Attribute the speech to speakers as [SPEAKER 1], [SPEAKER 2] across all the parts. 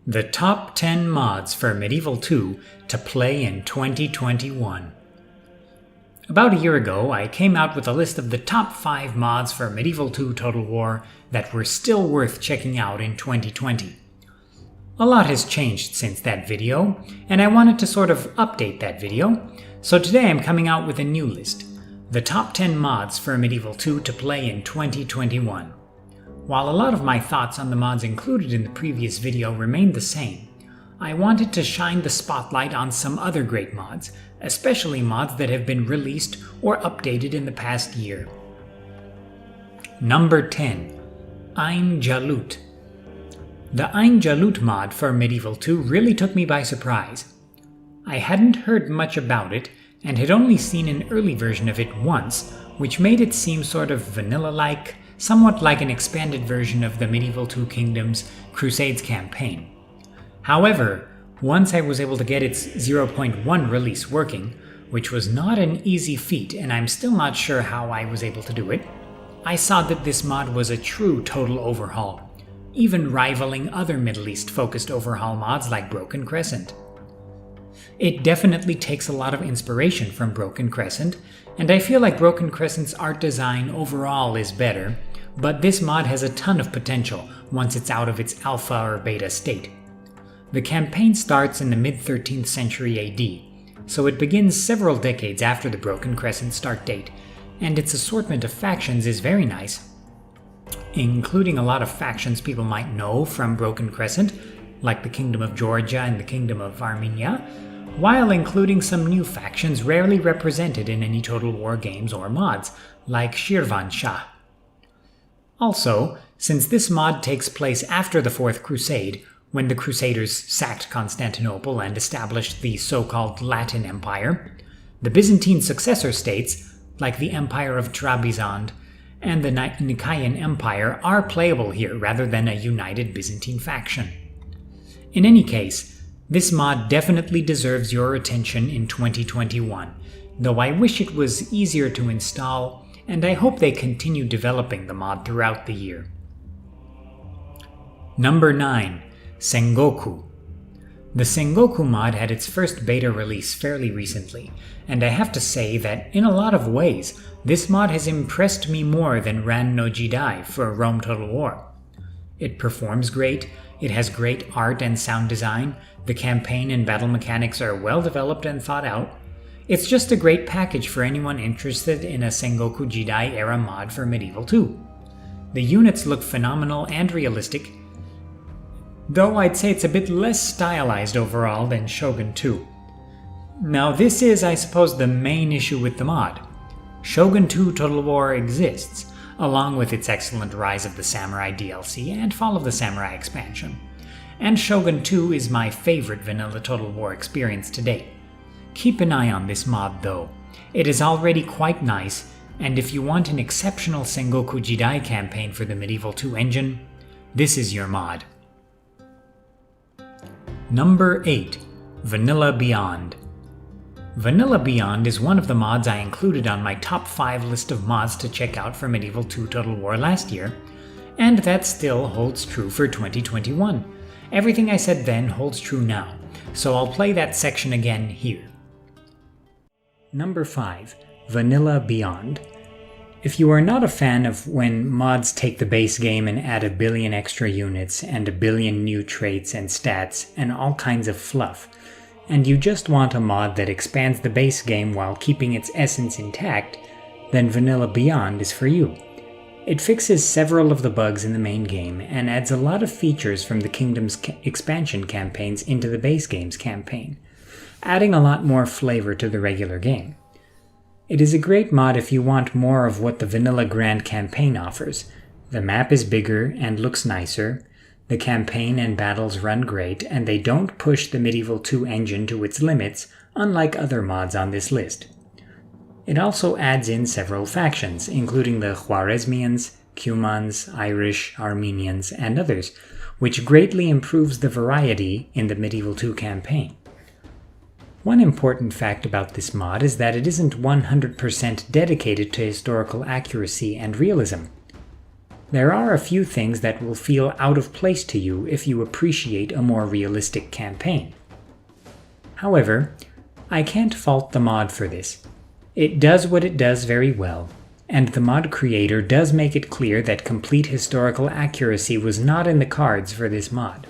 [SPEAKER 1] The top 10 mods for Medieval 2 to play in 2021. About a year ago, I came out with a list of the top 5 mods for Medieval 2 Total War that were still worth checking out in 2020. A lot has changed since that video, and I wanted to sort of update that video, so today I'm coming out with a new list, the top 10 mods for Medieval 2 to play in 2021. While a lot of my thoughts on the mods included in the previous video remained the same, I wanted to shine the spotlight on some other great mods, especially mods that have been released or updated in the past year. Number 10. Ein Jalut. The Ein Jalut mod for Medieval 2 really took me by surprise. I hadn't heard much about it, and had only seen an early version of it once, which made it seem sort of vanilla-like, somewhat like an expanded version of the Medieval 2 Kingdoms Crusades campaign. However, once I was able to get its 0.1 release working, which was not an easy feat and I'm still not sure how I was able to do it, I saw that this mod was a true total overhaul, even rivaling other Middle East-focused overhaul mods like Broken Crescent. It definitely takes a lot of inspiration from Broken Crescent, and I feel like Broken Crescent's art design overall is better, but this mod has a ton of potential once it's out of its alpha or beta state. The campaign starts in the mid-13th century AD, so it begins several decades after the Broken Crescent start date, and its assortment of factions is very nice, including a lot of factions people might know from Broken Crescent, like the Kingdom of Georgia and the Kingdom of Armenia, while including some new factions rarely represented in any Total War games or mods, like Shirvan Shah. Also, since this mod takes place after the Fourth Crusade, when the Crusaders sacked Constantinople and established the so-called Latin Empire, the Byzantine successor states, like the Empire of Trabizond and the Nicaean Empire, are playable here rather than a united Byzantine faction. In any case, this mod definitely deserves your attention in 2021, though I wish it was easier to install, and I hope they continue developing the mod throughout the year. Number 9. Sengoku. The Sengoku mod had its first beta release fairly recently, and I have to say that in a lot of ways, this mod has impressed me more than Ran no Jidai for Rome Total War. It performs great, it has great art and sound design, the campaign and battle mechanics are well developed and thought out. It's just a great package for anyone interested in a Sengoku Jidai era mod for Medieval 2. The units look phenomenal and realistic, though I'd say it's a bit less stylized overall than Shogun II. Now this is, I suppose, the main issue with the mod. Shogun II Total War exists, along with its excellent Rise of the Samurai DLC and Fall of the Samurai expansion. And Shogun II is my favorite vanilla Total War experience to date. Keep an eye on this mod though. It is already quite nice, and if you want an exceptional Sengoku Jidai campaign for the Medieval 2 engine, this is your mod. Number 8. Vanilla Beyond. Vanilla Beyond is one of the mods I included on my top 5 list of mods to check out for Medieval 2 Total War last year, and that still holds true for 2021. Everything I said then holds true now, so I'll play that section again here. Number 5. Vanilla Beyond. If you are not a fan of when mods take the base game and add a billion extra units and a billion new traits and stats and all kinds of fluff, and you just want a mod that expands the base game while keeping its essence intact, then Vanilla Beyond is for you. It fixes several of the bugs in the main game and adds a lot of features from the Kingdom's expansion campaigns into the base game's campaign, adding a lot more flavor to the regular game. It is a great mod if you want more of what the Vanilla Grand Campaign offers. The map is bigger and looks nicer, the campaign and battles run great, and they don't push the Medieval 2 engine to its limits, unlike other mods on this list. It also adds in several factions, including the Khwarezmians, Cumans, Irish, Armenians, and others, which greatly improves the variety in the Medieval 2 campaign. One important fact about this mod is that it isn't 100% dedicated to historical accuracy and realism. There are a few things that will feel out of place to you if you appreciate a more realistic campaign. However, I can't fault the mod for this. It does what it does very well, and the mod creator does make it clear that complete historical accuracy was not in the cards for this mod.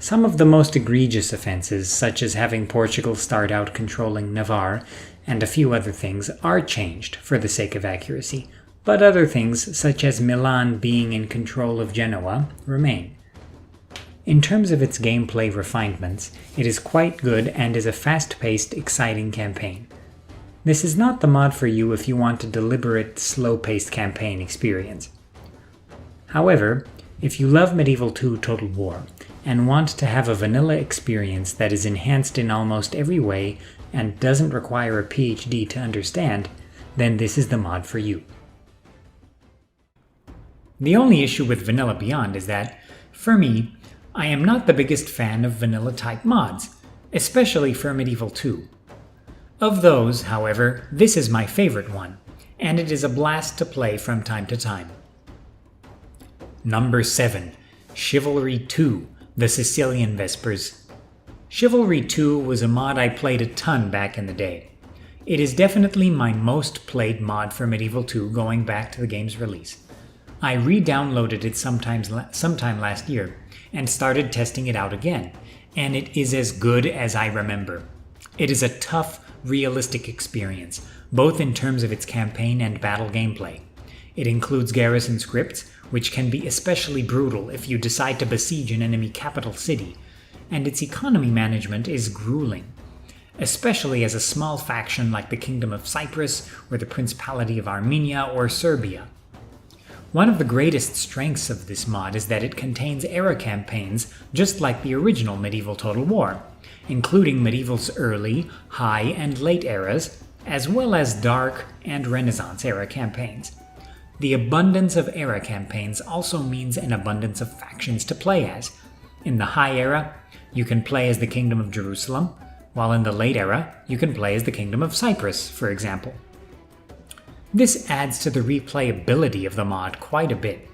[SPEAKER 1] Some of the most egregious offenses, such as having Portugal start out controlling Navarre, and a few other things, are changed for the sake of accuracy, but other things, such as Milan being in control of Genoa, remain. In terms of its gameplay refinements, it is quite good and is a fast-paced, exciting campaign. This is not the mod for you if you want a deliberate, slow-paced campaign experience. However, if you love Medieval II Total War, and want to have a vanilla experience that is enhanced in almost every way and doesn't require a PhD to understand, then this is the mod for you. The only issue with Vanilla Beyond is that, for me, I am not the biggest fan of vanilla-type mods, especially for Medieval II. Of those, however, this is my favorite one, and it is a blast to play from time to time. Number 7. Chivalry II, The Sicilian Vespers. Chivalry II was a mod I played a ton back in the day. It is definitely my most played mod for Medieval II going back to the game's release. I re-downloaded it sometime last year and started testing it out again, and it is as good as I remember. It is a tough, realistic experience, both in terms of its campaign and battle gameplay. It includes garrison scripts, which can be especially brutal if you decide to besiege an enemy capital city, and its economy management is grueling, especially as a small faction like the Kingdom of Cyprus or the Principality of Armenia or Serbia. One of the greatest strengths of this mod is that it contains era campaigns just like the original Medieval Total War, including Medieval's early, high, and late eras, as well as Dark and Renaissance era campaigns. The abundance of era campaigns also means an abundance of factions to play as. In the High Era, you can play as the Kingdom of Jerusalem, while in the Late Era, you can play as the Kingdom of Cyprus, for example. This adds to the replayability of the mod quite a bit.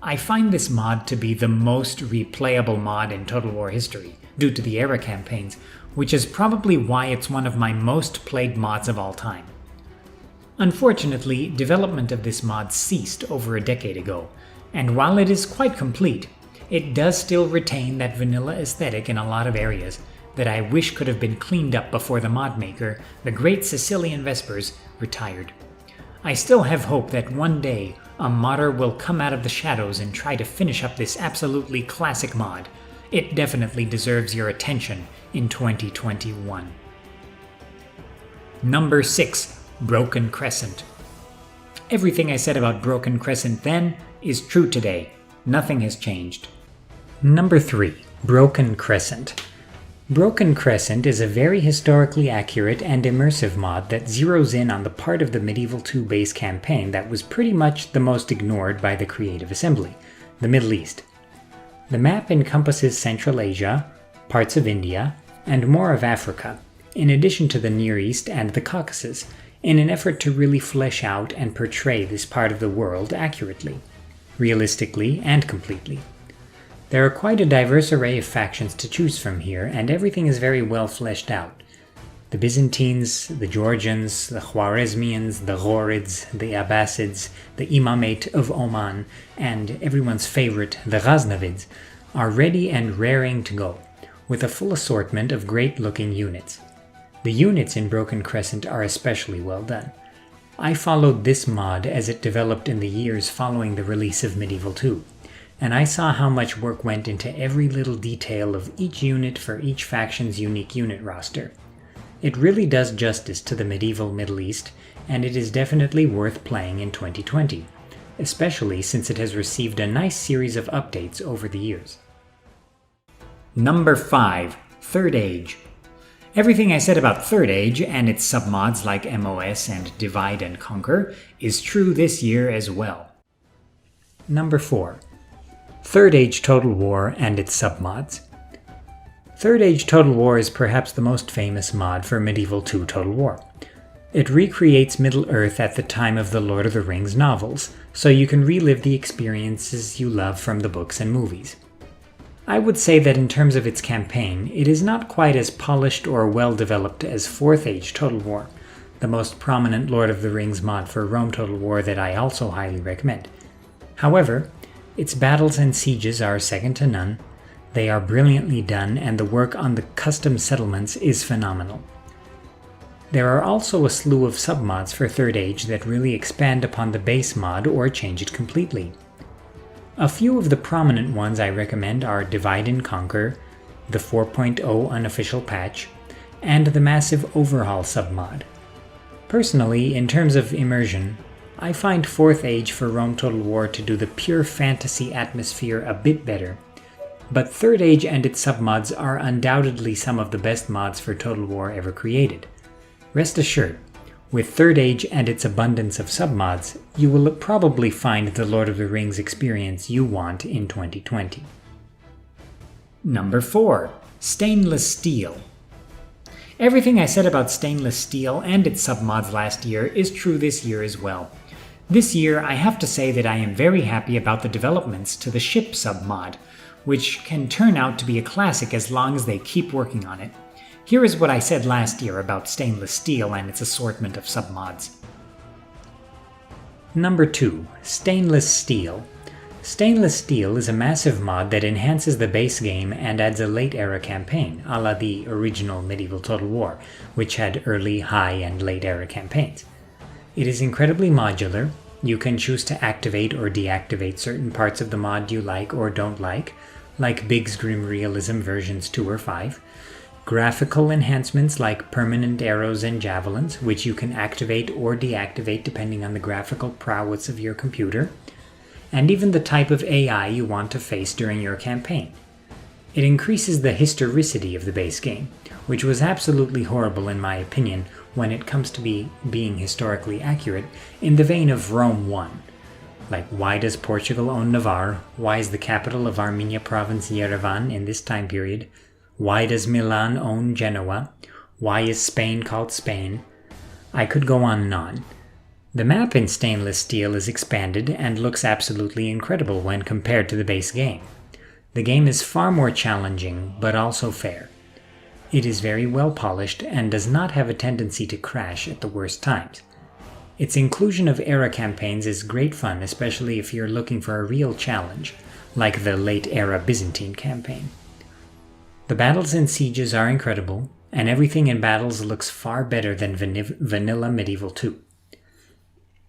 [SPEAKER 1] I find this mod to be the most replayable mod in Total War history, due to the era campaigns, which is probably why it's one of my most played mods of all time. Unfortunately, development of this mod ceased over a decade ago, and while it is quite complete, it does still retain that vanilla aesthetic in a lot of areas that I wish could have been cleaned up before the mod maker, the great Sicilian Vespers, retired. I still have hope that one day a modder will come out of the shadows and try to finish up this absolutely classic mod. It definitely deserves your attention in 2021. Number 6. Broken Crescent. Everything I said about Broken Crescent then is true today. Nothing has changed. Number 3. Broken Crescent. Broken Crescent is a very historically accurate and immersive mod that zeroes in on the part of the Medieval II base campaign that was pretty much the most ignored by the Creative Assembly, the Middle East. The map encompasses Central Asia, parts of India, and more of Africa, in addition to the Near East and the Caucasus, in an effort to really flesh out and portray this part of the world accurately, realistically, and completely. There are quite a diverse array of factions to choose from here, and everything is very well fleshed out. The Byzantines, the Georgians, the Khwarezmians, the Ghorids, the Abbasids, the Imamate of Oman, and everyone's favorite, the Ghaznavids, are ready and raring to go, with a full assortment of great-looking units. The units in Broken Crescent are especially well done. I followed this mod as it developed in the years following the release of Medieval II, and I saw how much work went into every little detail of each unit for each faction's unique unit roster. It really does justice to the medieval Middle East, and it is definitely worth playing in 2020, especially since it has received a nice series of updates over the years. Number 5. Third Age. Everything I said about Third Age and its submods like MOS and Divide and Conquer is true this year as well. Number 4. Third Age Total War and its submods. Third Age Total War is perhaps the most famous mod for Medieval II Total War. It recreates Middle-earth at the time of the Lord of the Rings novels, so you can relive the experiences you love from the books and movies. I would say that in terms of its campaign, it is not quite as polished or well-developed as 4th Age Total War, the most prominent Lord of the Rings mod for Rome Total War that I also highly recommend. However, its battles and sieges are second to none, they are brilliantly done, and the work on the custom settlements is phenomenal. There are also a slew of submods for 3rd Age that really expand upon the base mod or change it completely. A few of the prominent ones I recommend are Divide and Conquer, the 4.0 unofficial patch, and the Massive Overhaul submod. Personally, in terms of immersion, I find 4th Age for Rome Total War to do the pure fantasy atmosphere a bit better, but 3rd Age and its submods are undoubtedly some of the best mods for Total War ever created. Rest assured, with 3rd Age and its abundance of submods, you will probably find the Lord of the Rings experience you want in 2020. Number 4. Stainless Steel. Everything I said about Stainless Steel and its submods last year is true this year as well. This year, I have to say that I am very happy about the developments to the ship submod, which can turn out to be a classic as long as they keep working on it. Here is what I said last year about Stainless Steel and its assortment of submods. Number 2. Stainless Steel. Stainless Steel is a massive mod that enhances the base game and adds a late-era campaign, a la the original medieval Total War, which had early, high, and late-era campaigns. It is incredibly modular. You can choose to activate or deactivate certain parts of the mod you like or don't like Big's Grim Realism versions 2 or 5, graphical enhancements like permanent arrows and javelins, which you can activate or deactivate depending on the graphical prowess of your computer, and even the type of AI you want to face during your campaign. It increases the historicity of the base game, which was absolutely horrible in my opinion when it comes to being historically accurate, in the vein of Rome 1. Like, why does Portugal own Navarre? Why is the capital of Armenia province Yerevan in this time period? Why does Milan own Genoa? Why is Spain called Spain? I could go on and on. The map in Stainless Steel is expanded and looks absolutely incredible when compared to the base game. The game is far more challenging, but also fair. It is very well polished and does not have a tendency to crash at the worst times. Its inclusion of era campaigns is great fun, especially if you're looking for a real challenge, like the late-era Byzantine campaign. The battles and sieges are incredible, and everything in battles looks far better than vanilla Medieval 2.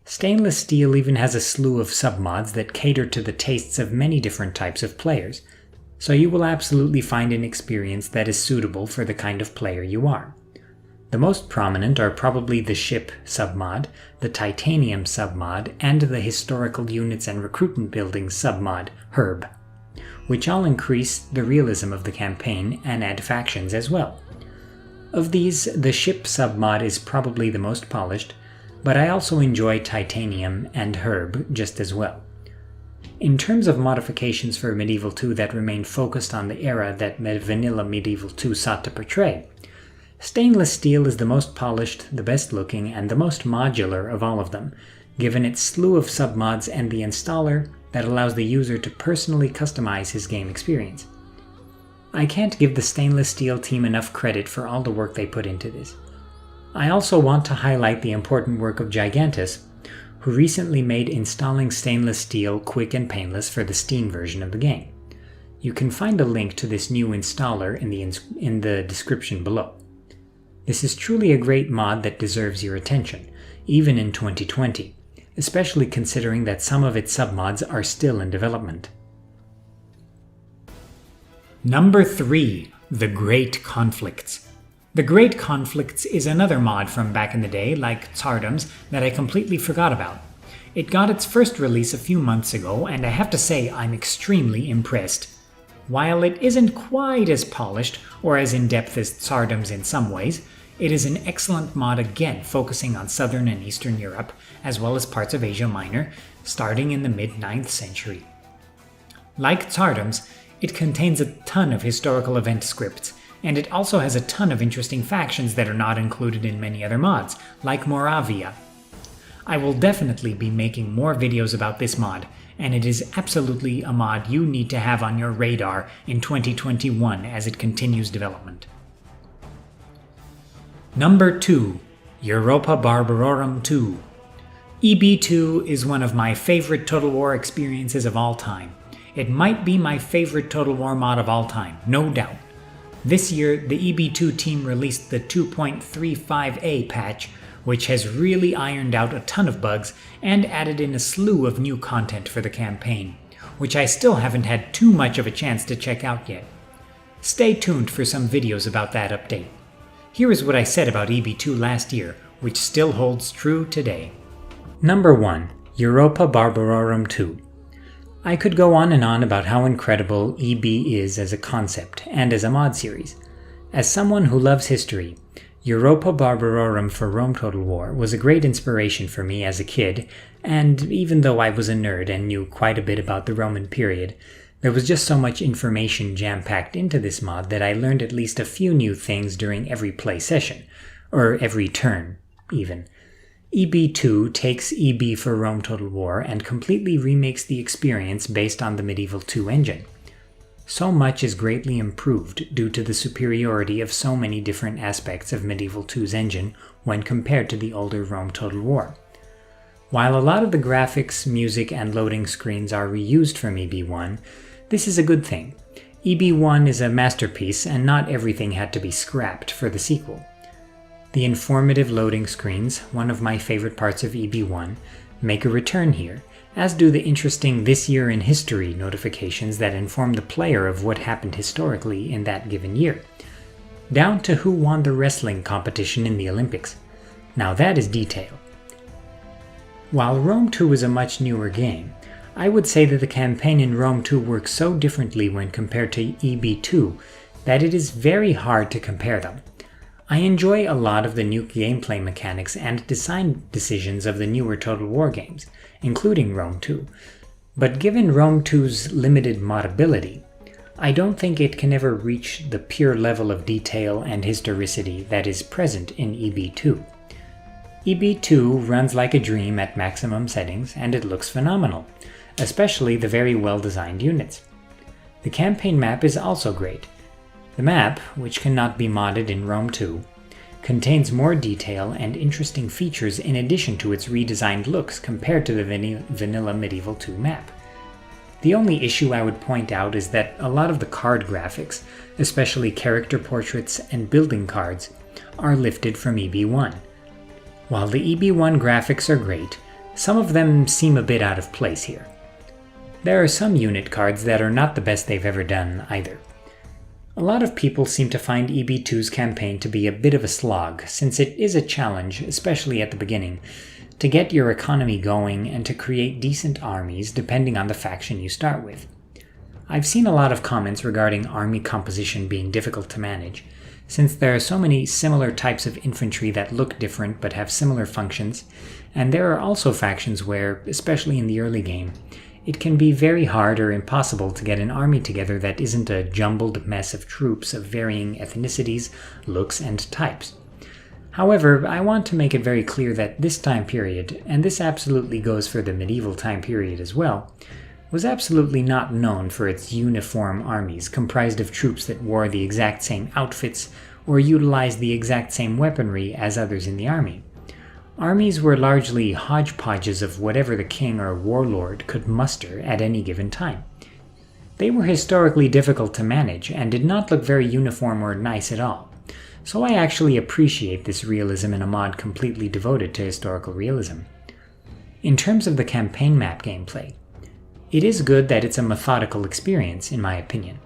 [SPEAKER 1] Stainless Steel even has a slew of submods that cater to the tastes of many different types of players, so you will absolutely find an experience that is suitable for the kind of player you are. The most prominent are probably the Ship submod, the Titanium submod, and the Historical Units and Recruitment Buildings submod, Herb, which all increase the realism of the campaign and add factions as well. Of these, the Ship submod is probably the most polished, but I also enjoy Titanium and Herb just as well. In terms of modifications for Medieval 2 that remain focused on the era that vanilla Medieval 2 sought to portray, Stainless Steel is the most polished, the best looking, and the most modular of all of them, given its slew of submods and the installer that allows the user to personally customize his game experience. I can't give the Stainless Steel team enough credit for all the work they put into this. I also want to highlight the important work of Gigantus, who recently made installing Stainless Steel quick and painless for the Steam version of the game. You can find a link to this new installer in the description below. This is truly a great mod that deserves your attention, even in 2020, especially considering that some of its submods are still in development. Number 3. The Great Conflicts. The Great Conflicts is another mod from back in the day, like Tardems, that I completely forgot about. It got its first release a few months ago, and I have to say I'm extremely impressed. While it isn't quite as polished or as in-depth as Tardems in some ways, it is an excellent mod again focusing on Southern and Eastern Europe, as well as parts of Asia Minor, starting in the mid-9th century. Like Tardems, it contains a ton of historical event scripts, and it also has a ton of interesting factions that are not included in many other mods, like Moravia. I will definitely be making more videos about this mod, and it is absolutely a mod you need to have on your radar in 2021 as it continues development. Number 2. Europa Barbarorum II. EB2 is one of my favorite Total War experiences of all time. It might be my favorite Total War mod of all time, no doubt. This year, the EB2 team released the 2.35a patch, which has really ironed out a ton of bugs and added in a slew of new content for the campaign, which I still haven't had too much of a chance to check out yet. Stay tuned for some videos about that update. Here is what I said about EB2 last year, which still holds true today. Number 1. Europa Barbararum II. I could go on and on about how incredible EB is as a concept and as a mod series. As someone who loves history, Europa Barbarorum for Rome Total War was a great inspiration for me as a kid, and even though I was a nerd and knew quite a bit about the Roman period, there was just so much information jam-packed into this mod that I learned at least a few new things during every play session, or every turn, even. EB2 takes EB for Rome Total War and completely remakes the experience based on the Medieval 2 engine. So much is greatly improved due to the superiority of so many different aspects of Medieval 2's engine when compared to the older Rome Total War. While a lot of the graphics, music, and loading screens are reused from EB1, this is a good thing. EB1 is a masterpiece and not everything had to be scrapped for the sequel. The informative loading screens, one of my favorite parts of EB1, make a return here, as do the interesting This Year in History notifications that inform the player of what happened historically in that given year, down to who won the wrestling competition in the Olympics. Now that is detail. While Rome 2 is a much newer game, I would say that the campaign in Rome 2 works so differently when compared to EB2 that it is very hard to compare them. I enjoy a lot of the new gameplay mechanics and design decisions of the newer Total War games, including Rome 2, but given Rome 2's limited modability, I don't think it can ever reach the pure level of detail and historicity that is present in EB2. EB2 runs like a dream at maximum settings and it looks phenomenal, especially the very well-designed units. The campaign map is also great. The map, which cannot be modded in Rome 2, contains more detail and interesting features in addition to its redesigned looks compared to the vanilla Medieval 2 map. The only issue I would point out is that a lot of the card graphics, especially character portraits and building cards, are lifted from EB1. While the EB1 graphics are great, some of them seem a bit out of place here. There are some unit cards that are not the best they've ever done either. A lot of people seem to find EB2's campaign to be a bit of a slog, since it is a challenge, especially at the beginning, to get your economy going and to create decent armies depending on the faction you start with. I've seen a lot of comments regarding army composition being difficult to manage, since there are so many similar types of infantry that look different but have similar functions, and there are also factions where, especially in the early game, it can be very hard or impossible to get an army together that isn't a jumbled mess of troops of varying ethnicities, looks, and types. However, I want to make it very clear that this time period, and this absolutely goes for the medieval time period as well, was absolutely not known for its uniform armies comprised of troops that wore the exact same outfits or utilized the exact same weaponry as others in the army. Armies were largely hodgepodges of whatever the king or warlord could muster at any given time. They were historically difficult to manage and did not look very uniform or nice at all, so I actually appreciate this realism in a mod completely devoted to historical realism. In terms of the campaign map gameplay, it is good that it's a methodical experience, in my opinion.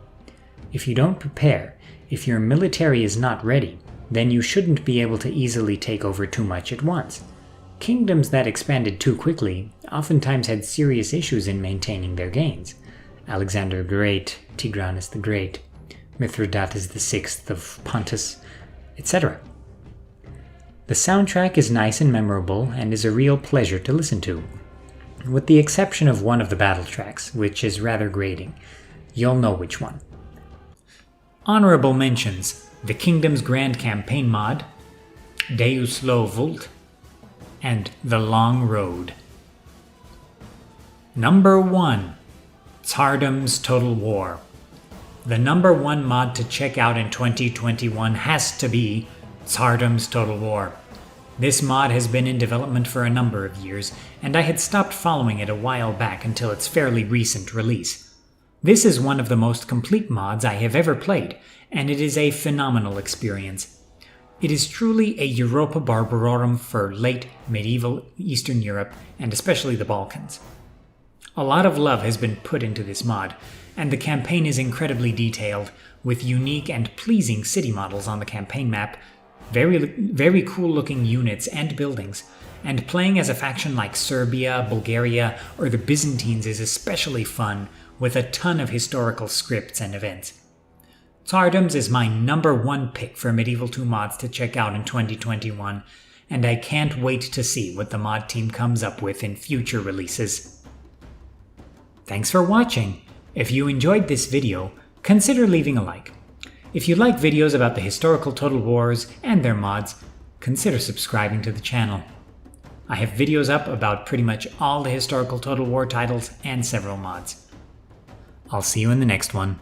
[SPEAKER 1] If you don't prepare, if your military is not ready, then you shouldn't be able to easily take over too much at once. Kingdoms that expanded too quickly oftentimes had serious issues in maintaining their gains. Alexander the Great, Tigranes the Great, Mithridates VI of Pontus, etc. The soundtrack is nice and memorable and is a real pleasure to listen to, with the exception of one of the battle tracks, which is rather grating. You'll know which one. Honorable mentions: the Kingdom's Grand Campaign mod, Deus Lo Vult, and The Long Road. Number 1. Tardems Total War. The number 1 mod to check out in 2021 has to be Tardems Total War. This mod has been in development for a number of years, and I had stopped following it a while back until its fairly recent release. This is one of the most complete mods I have ever played, and it is a phenomenal experience. It is truly a Europa Barbara II for late medieval Eastern Europe, and especially the Balkans. A lot of love has been put into this mod, and the campaign is incredibly detailed, with unique and pleasing city models on the campaign map, very cool looking units and buildings, and playing as a faction like Serbia, Bulgaria, or the Byzantines is especially fun, with a ton of historical scripts and events. Tardems is my number 1 pick for Medieval 2 mods to check out in 2021, and I can't wait to see what the mod team comes up with in future releases. Thanks for watching! If you enjoyed this video, consider leaving a like. If you like videos about the historical Total Wars and their mods, consider subscribing to the channel. I have videos up about pretty much all the historical Total War titles and several mods. I'll see you in the next one.